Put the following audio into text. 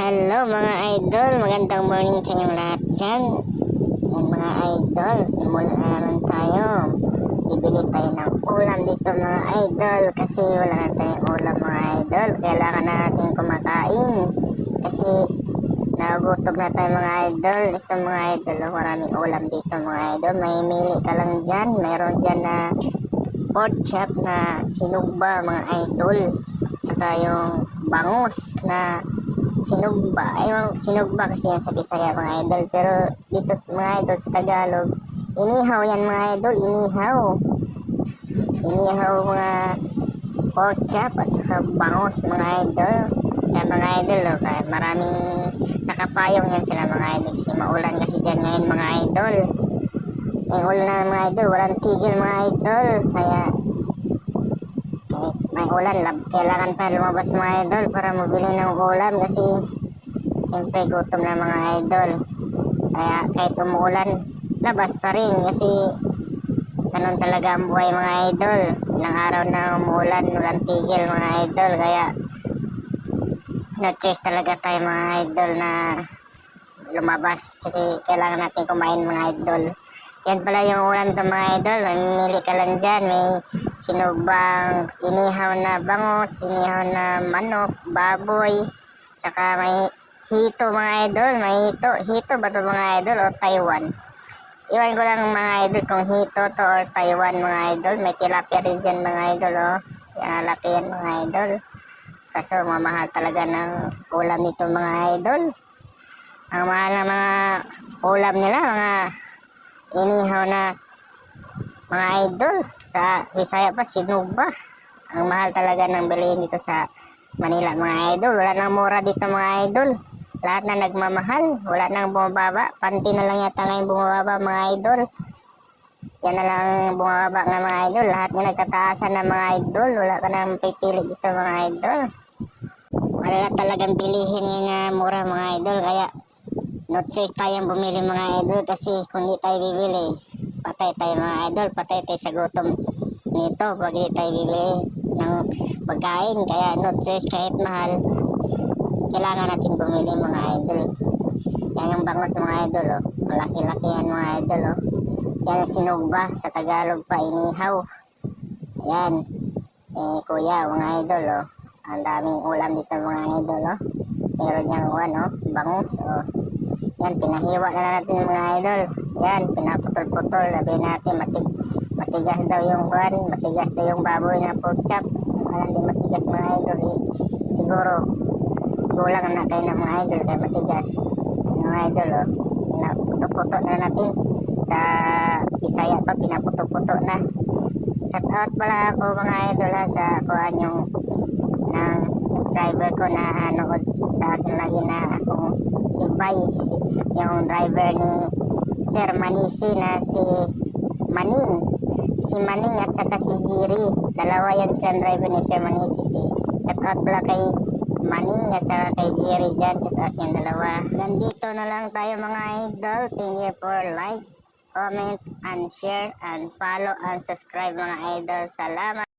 Hello mga idol, magandang morning sa inyong lahat dyan. Yan mga idol, simulan na naman tayo. Bibili tayo ng ulam dito mga idol kasi wala na tayong ulam mga idol. Kailangan na natin kumakain kasi nagutom na tayo mga idol. Ito mga idol, maraming ulam dito mga idol. May mili ka lang dyan, meron dyan na pork chop na sinugba mga idol. Tsaka yung bangus na sinugba. Yung sinugba kasi yan sa Bisaya mga idol. Pero dito mga idol sa Tagalog, inihaw yan mga idol. Inihaw mga pork chop at saka bangus mga idol. Yan mga idol. Kaya maraming nakapayong yan sila mga idol. Kasi maulan kasi dyan ngayon mga idol. Yung ulan na mga idol, walang tigil mga idol. Kaya may ulan, kailangan pa lumabas mga idol para mabili ng ulam kasi siyempre gutom na mga idol. Kaya kahit umuulan, labas pa rin kasi ganun talaga ang buhay mga idol. Ilang araw na umuulan, walang tigil mga idol. Kaya no choice talaga tayo mga idol na lumabas kasi kailangan natin kumain mga idol. Yan pala yung ulam ito mga idol. Mamimili ka lang dyan. May sinugbang inihaw na bangus, inihaw na manok, baboy, saka may hito mga idol. May hito. Hito ba ito mga idol o Taiwan? Iwan ko lang mga idol kung hito to or Taiwan mga idol. May tilapia rin dyan mga idol. Oh. Yan, laki yan mga idol. Kaso mamahal talaga ng ulam nito mga idol. Ang mahal na mga ulam nila, mga inihaw na mga idol. Sa Bisaya pa, sinugba. Ang mahal talaga ng bilihin dito sa Manila mga idol. Wala nang mura dito mga idol. Lahat na nagmamahal. Wala nang bumababa. Panty na lang yata ngayon bumababa mga idol. Yan na lang bumababa nga mga idol. Lahat nga nagtataasan na mga idol. Wala ka nang pipili dito mga idol. Wala na talagang bilihin yung mura mga idol. Kaya no choice tayong bumili mga idol kasi kung di tayo bibili, patay tayo mga idol, patay tayo sa gutom nito pag di tayo bibili ng pagkain. Kaya no choice, kahit mahal, kailangan natin bumili mga idol. Yan yung bangus mga idol, oh. Malaki-laki yan mga idol, oh. Yan ang sinugba, sa Tagalog pa inihaw. Yan, kuya mga idol, oh. Ang daming ulam dito mga idol, oh. Meron niyang bangus, oh. Yan, pinahiwa na natin mga idol. Yan, pinaputol-putol. Sabi natin, matigas daw yung matigas daw yung baboy na pork chop. Walang di matigas mga idol. Siguro, gulang na kayo ng mga idol kaya matigas. Mga idol, oh. Pinaputo-puto na natin. Sa Bisaya pa, pinaputo-puto na. Shout out pala ako mga idol sa kuhaan yung ng subscriber ko na sa akin lagi na akong si Bay, yung driver ni Sir Manisi na si Maning at saka si Jiri. Dalawa yan silang driver ni Sir Manisi. Shout out pala kay Maning at saka kay Jiri dyan. Shout out yung dalawa. Nandito na lang tayo mga idol. Thank you for like, comment, and share, and follow, and subscribe mga idol. Salamat.